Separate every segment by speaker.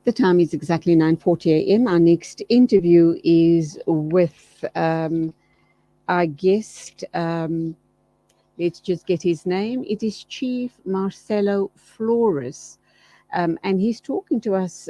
Speaker 1: The time is exactly 9:40 a.m. Our next interview is with our guest. Let's just get his name. It is Chief Marcello Florus. And he's talking to us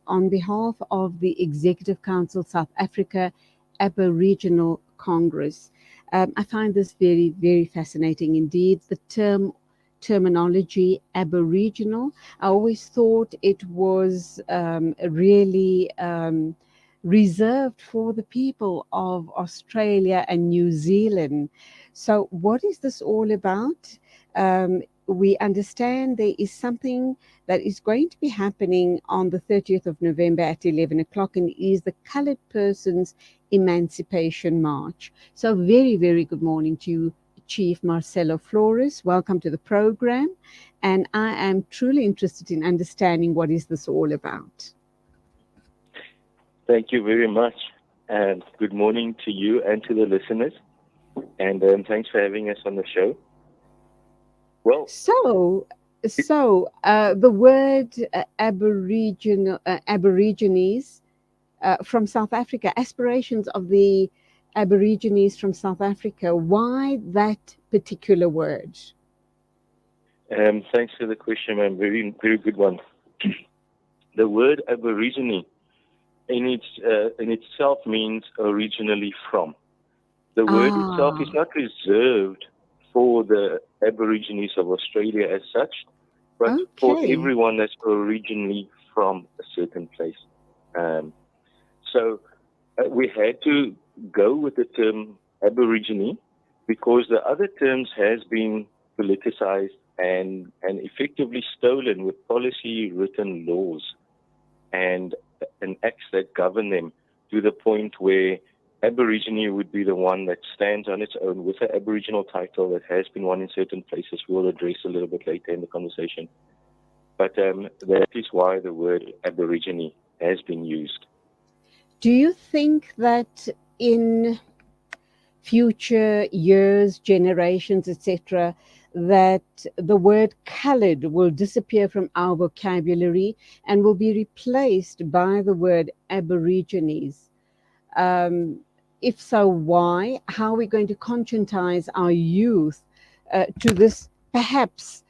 Speaker 1: on behalf of the Executive Council South Africa Aboriginal Congress. I find this very, very fascinating indeed. The terminology Aboriginal, I always thought it was really reserved for the people of Australia and New Zealand. So what is this all about? We understand there is something that is going to be happening on the 30th of November at 11 o'clock, and it is the Coloured Persons Emancipation March. So very, very good morning to you, Chief Marcello Florus. Welcome to the program. And I am truly interested in understanding what is this all about.
Speaker 2: Thank you very much. And good morning to you and to the listeners. And thanks for having us on the show. Well,
Speaker 1: so the word Aborigines from South Africa, aspirations of the Aborigines from South Africa. Why that particular word?
Speaker 2: Thanks for the question, ma'am. Very, very good one. The word Aborigine in itself means originally from. The word itself is not reserved for the Aborigines of Australia as such, but for everyone that's originally from a certain place. So we had to go with the term Aborigine because the other terms has been politicized and effectively stolen with policy written laws and acts that govern them, to the point where Aborigine would be the one that stands on its own with an Aboriginal title that has been won in certain places. We'll address a little bit later in the conversation. But that is why the word Aborigine has been used.
Speaker 1: Do you think that in future years, generations, etc., that the word coloured will disappear from our vocabulary and will be replaced by the word Aborigines? If so, why? How are we going to conscientize our youth to this perhaps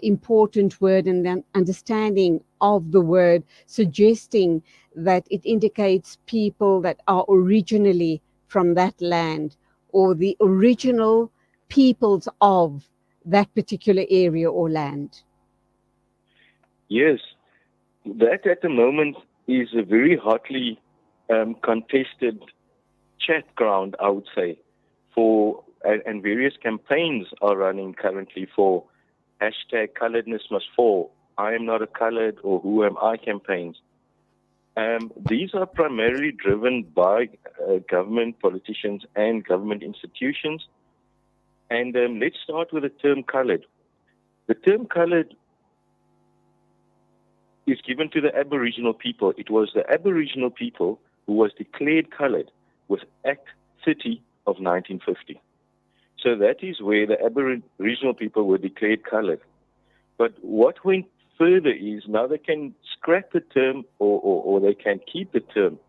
Speaker 1: important word and then understanding of the word, suggesting that it indicates people that are originally from that land or the original peoples of that particular area or land?
Speaker 2: Yes, that at the moment is a very hotly contested chat ground, I would say, and various campaigns are running currently for hashtag coloredness must fall, I am not a colored, or who am I campaigns. These are primarily driven by government, politicians, and government institutions. And let's start with the term colored. The term colored is given to the Aboriginal people. It was the Aboriginal people who was declared colored with Act 30 of 1950. So that is where the Aboriginal people were declared colored. But what went further is now they can scrap the term or they can keep the term.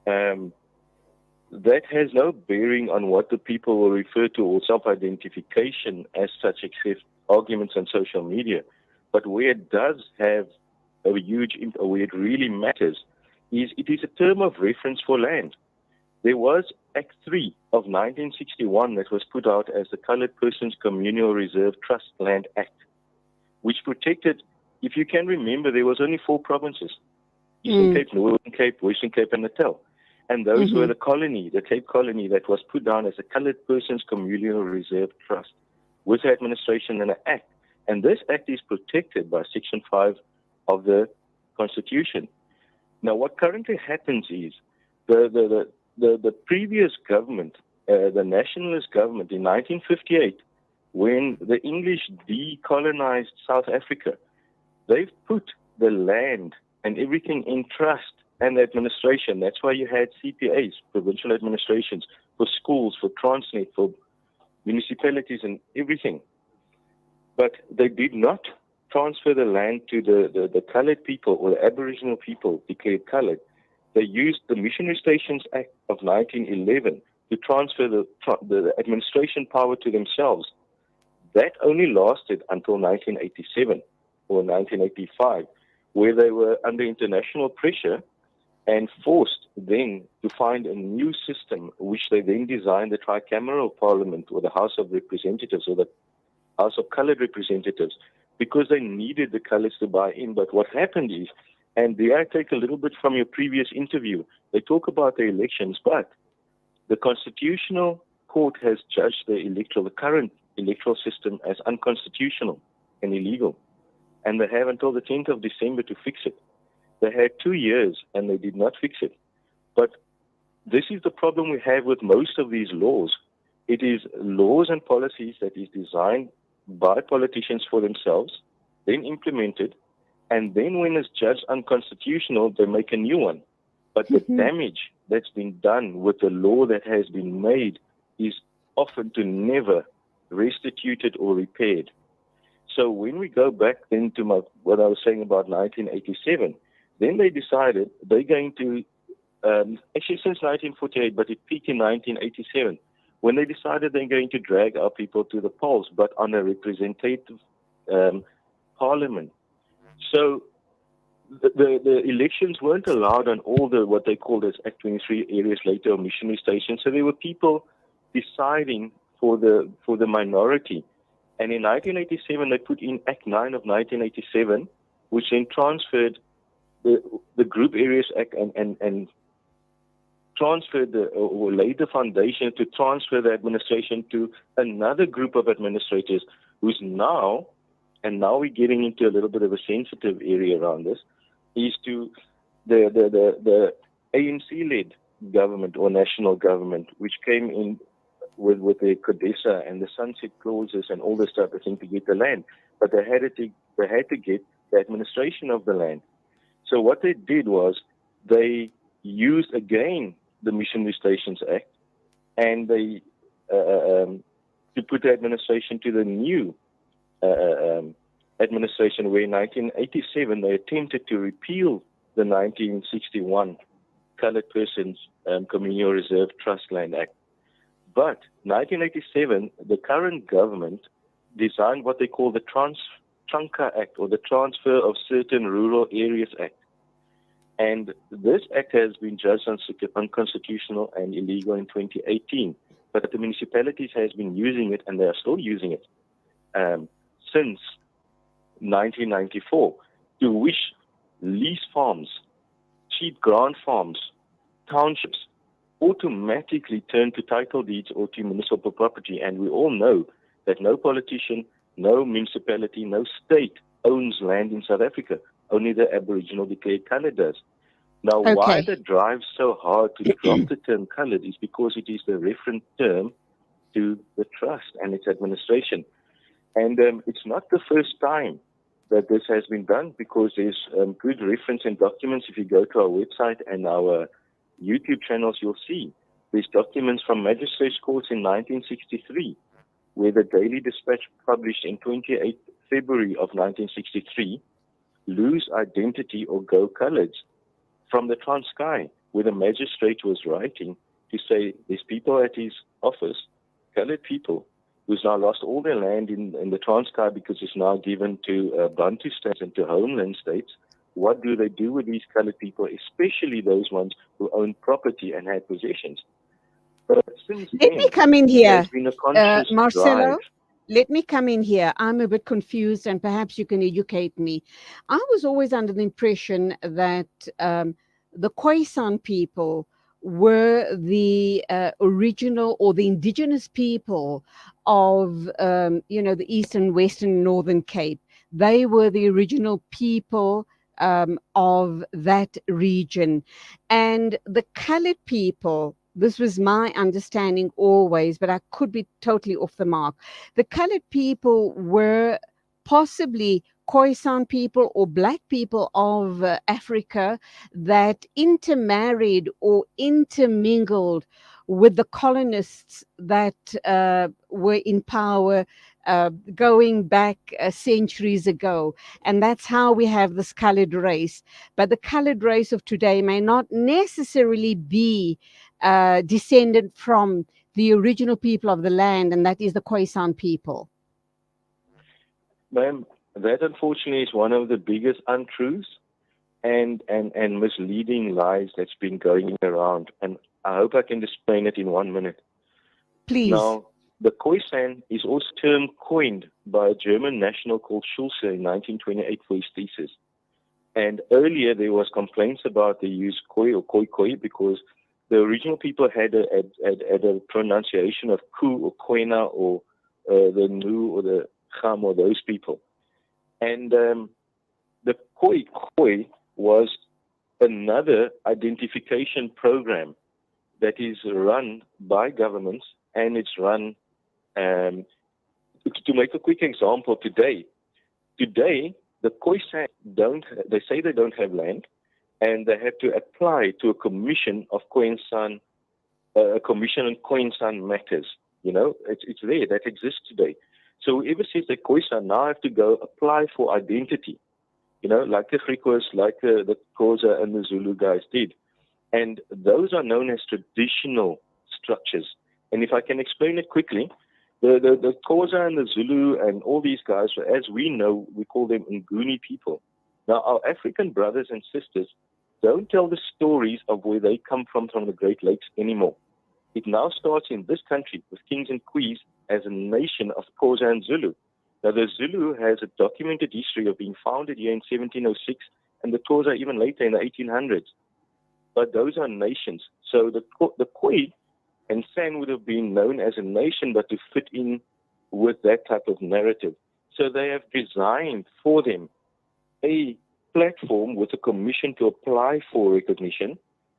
Speaker 2: That has no bearing on what the people will refer to or self-identification as such, except arguments on social media. But where it does have a huge impact, or where it really matters, is it is a term of reference for land. There was Act 3 of 1961 that was put out as the Coloured Persons Communal Reserve Trust Land Act, which protected, if you can remember, there was only 4 provinces: Eastern Cape, Northern Cape, Western Cape, and Natal. And those were the colony, the Cape Colony, that was put down as a Coloured Persons Communal Reserve Trust with the administration and an act. And this act is protected by Section 5 of the Constitution. Now, what currently happens is the previous government, the nationalist government in 1958, when the English decolonized South Africa, they've put the land and everything in trust and the administration. That's why you had CPAs, provincial administrations, for schools, for Transnet, for municipalities and everything. But they did not transfer the land to the colored people or the Aboriginal people declared colored, they used the Missionary Stations Act of 1911 to transfer the administration power to themselves. That only lasted until 1987 or 1985, where they were under international pressure and forced then to find a new system, which they then designed the tricameral parliament, or the House of Representatives, or the House of Colored Representatives, because they needed the colors to buy in. But what happened is, and there I take a little bit from your previous interview, they talk about the elections, but the Constitutional Court has judged the current electoral system as unconstitutional and illegal. And they have until the 10th of December to fix it. They had 2 years and they did not fix it. But this is the problem we have with most of these laws. It is laws and policies that is designed by politicians for themselves, then implemented, and then when it's judged unconstitutional, they make a new one. But the damage that's been done with the law that has been made is often to never restituted or repaired. So when we go back then to what I was saying about 1987, then they decided they're going to, actually since 1948, but it peaked in 1987, when they decided they're going to drag our people to the polls, but on a representative parliament. So the elections weren't allowed on all the what they called as Act 23 areas later, or missionary stations. So there were people deciding for the minority. And in 1987, they put in Act 9 of 1987, which then transferred the Group Areas Act and transferred or laid the foundation to transfer the administration to another group of administrators who's now, and now we're getting into a little bit of a sensitive area around this, is to the ANC-led government or national government, which came in with the CODESA and the sunset clauses and all this type of thing to get the land. But they had to get the administration of the land. So what they did was they used again the Missionary Stations Act, and they to put the administration to the new administration, where in 1987 they attempted to repeal the 1961 Colored Persons Communal Reserve Trust Land Act. But 1987, the current government designed what they call the Trunca Act, or the Transfer of Certain Rural Areas Act. And this act has been judged unconstitutional and illegal in 2018. But the municipalities has been using it, and they are still using it since 1994, to which lease farms, cheap grant farms, townships automatically turn to title deeds or to municipal property. And we all know that no politician, no municipality, no state owns land in South Africa. Only the Aboriginal declared coloured does. Now, why the drive so hard to drop the term coloured is because it is the reference term to the trust and its administration. And it's not the first time that this has been done, because there's good reference and documents. If you go to our website and our YouTube channels, you'll see there's documents from magistrates' courts in 1963, where the Daily Dispatch published in 28 February of 1963, Lose Identity or Go Coloureds, from the Transkei, where the magistrate was writing to say there's people at his office, coloured people, who's now lost all their land in the Transkei because it's now given to Bantu states and to homeland states. What do they do with these coloured people, especially those ones who own property and had possessions? But since
Speaker 1: Let me come in here, Marcello.
Speaker 2: drive.
Speaker 1: Let me come in here. I'm a bit confused, and perhaps you can educate me. I was always under the impression that the Khoisan people were the original or the indigenous people of, the Eastern, Western, Northern Cape. They were the original people of that region. And the colored people, this was my understanding always, but I could be totally off the mark. The colored people were possibly Khoisan people or black people of Africa that intermarried or intermingled with the colonists that were in power going back centuries ago. And that's how we have this colored race. But the colored race of today may not necessarily be descended from the original people of the land, and that is the Khoisan people.
Speaker 2: Ma'am, that unfortunately is one of the biggest untruths and misleading lies that's been going around. And I hope I can explain it in 1 minute.
Speaker 1: Please.
Speaker 2: Now, the Khoisan is also a term coined by a German national called Schulze in 1928 for his thesis. And earlier there was complaints about the use Khoi or Khoi because the original people had a pronunciation of Ku or Koina or the Nu or the Kham or those people. And the Khoi was another identification program that is run by governments, and it's run, to make a quick example, today, the Khoisan they say they don't have land, and they have to apply to a commission of Khoisan, a commission on Khoisan matters. You know, it's there, that exists today. So whoever says that Khoisan now have to go apply for identity, you know, like the Griquas, like the Xhosa and the Zulu guys did. And those are known as traditional structures. And if I can explain it quickly, the Xhosa and the Zulu and all these guys, as we know, we call them Nguni people. Now, our African brothers and sisters don't tell the stories of where they come from the Great Lakes anymore. It now starts in this country with kings and queens as a nation of Xhosa and Zulu. Now, the Zulu has a documented history of being founded here in 1706, and the Xhosa even later in the 1800s. But those are nations. So the Khoi and San would have been known as a nation, but to fit in with that type of narrative. So they have designed for them a platform with a commission to apply for recognition,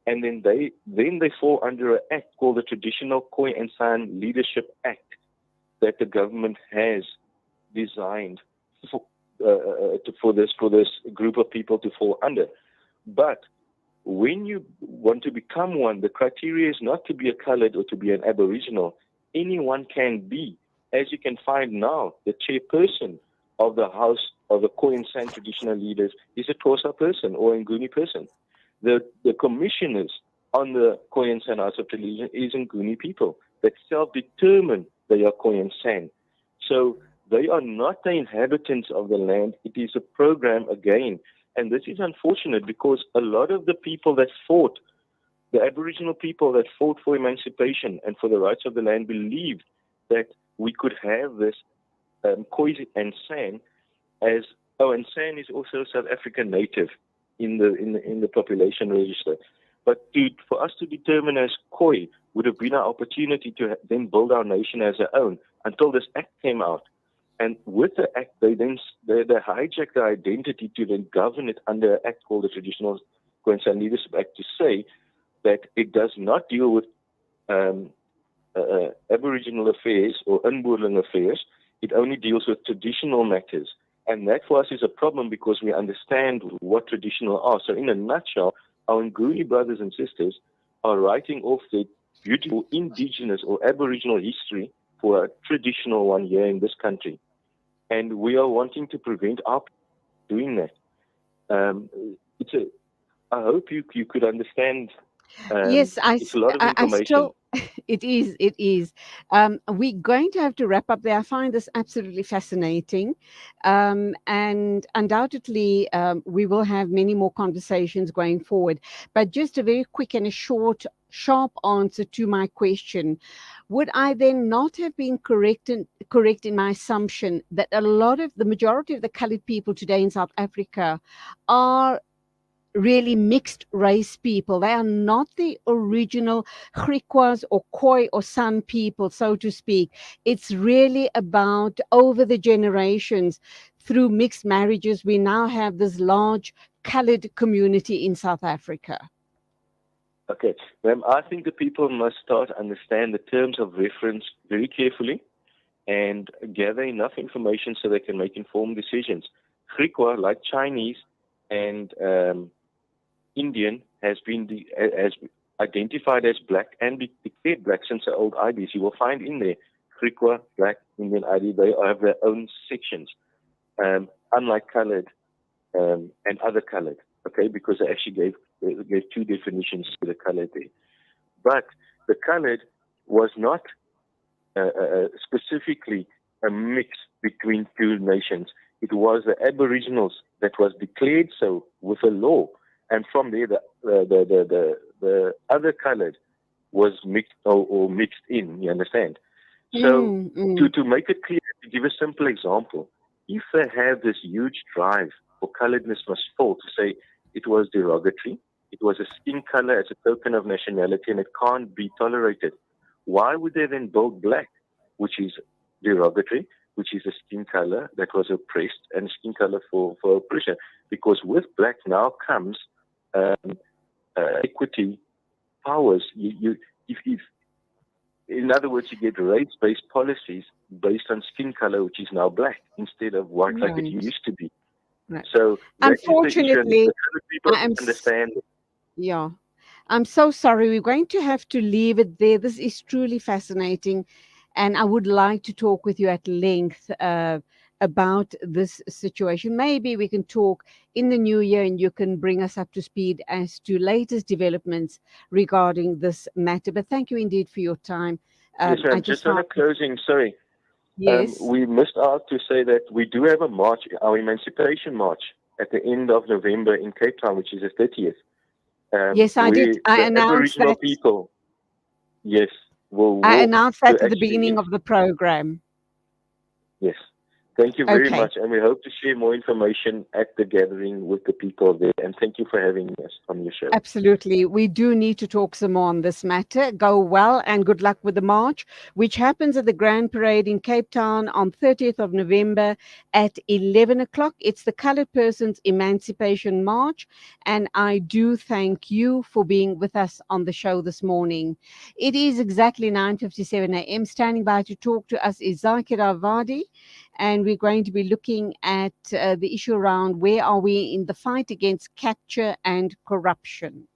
Speaker 2: and then they fall under an act called the Traditional Khoi and San Leadership Act that the government has designed for this group of people to fall under. But when you want to become one, the criteria is not to be a colored or to be an Aboriginal. Anyone can be. As you can find now, the chairperson of the House of the Khoi and San traditional leaders is a Xhosa person or a Nguni person. The commissioners on the Khoi and San House of Tradition is Nguni people that self-determine they are Khoi and San. So they are not the inhabitants of the land. It is a program again. And this is unfortunate because a lot of the people that fought, the Aboriginal people that fought for emancipation and for the rights of the land, believed that we could have this Khoi and San as, and San is also a South African native in the population register. But for us to determine as Khoi would have been our opportunity to then build our nation as our own until this act came out. And with the act, they hijacked the identity to then govern it under an act called the Traditional Khoi and San Leadership Act to say that it does not deal with Aboriginal affairs or Inboorling affairs. It only deals with traditional matters. And that for us is a problem because we understand what traditional are. So in a nutshell, our Nguni brothers and sisters are writing off the beautiful indigenous or Aboriginal history for a traditional one here in this country. And we are wanting to prevent our doing that. I hope you could understand.
Speaker 1: Yes,
Speaker 2: it's a lot of information.
Speaker 1: still, it is. We're going to have to wrap up there. I find this absolutely fascinating. And undoubtedly, we will have many more conversations going forward. But just a very quick and a short, sharp answer to my question. Would I then not have been correct in my assumption that the majority of the colored people today in South Africa are really mixed race people? They are not the original Griquas or Khoi or San people, so to speak. It's really about over the generations, through mixed marriages, we now have this large colored community in South Africa.
Speaker 2: Okay, ma'am, I think the people must start to understand the terms of reference very carefully and gather enough information so they can make informed decisions. Griqua, like Chinese and Indian, has been identified as black and declared black since the old IBs. You will find in there Griqua, Black, Indian ID, they have their own sections, unlike coloured and other coloured, okay, because they actually gave two definitions to the coloured there. But the coloured was not specifically a mix between two nations. It was the Aboriginals that was declared so with a law, and from there the other coloured was mixed or mixed in. You understand? So to make it clear, to give a simple example, if they have this huge drive for colouredness must fall, to say it was derogatory, it was a skin colour as a token of nationality, and it can't be tolerated, why would they then build black, which is derogatory, which is a skin color that was oppressed and a skin color for oppression? Because with black now comes equity powers. If in other words, you get race-based policies based on skin color, which is now black instead of white, like it used to be.
Speaker 1: Right.
Speaker 2: So
Speaker 1: unfortunately,
Speaker 2: people understand.
Speaker 1: Yeah. I'm so sorry. We're going to have to leave it there. This is truly fascinating. And I would like to talk with you at length about this situation. Maybe we can talk in the new year and you can bring us up to speed as to latest developments regarding this matter. But thank you indeed for your time.
Speaker 2: Yes, and just on a closing, sorry.
Speaker 1: Yes.
Speaker 2: We missed out to say that we do have a march, our Emancipation March, at the end of November in Cape Town, which is the 30th.
Speaker 1: Yes, I did. I announced
Speaker 2: Aboriginal
Speaker 1: that.
Speaker 2: people, yes, will
Speaker 1: I
Speaker 2: walk
Speaker 1: announced that at the beginning of the program.
Speaker 2: Yes. Thank you very
Speaker 1: Okay.
Speaker 2: much. And we hope to share more information at the gathering with the people there. And thank you for having us on your show.
Speaker 1: Absolutely. We do need to talk some more on this matter. Go well and good luck with the march, which happens at the Grand Parade in Cape Town on 30th of November at 11 o'clock. It's the Coloured Persons Emancipation March. And I do thank you for being with us on the show this morning. It is exactly 9:57 a.m. Standing by to talk to us is Zakir Avadi. And we're going to be looking at the issue around where are we in the fight against capture and corruption.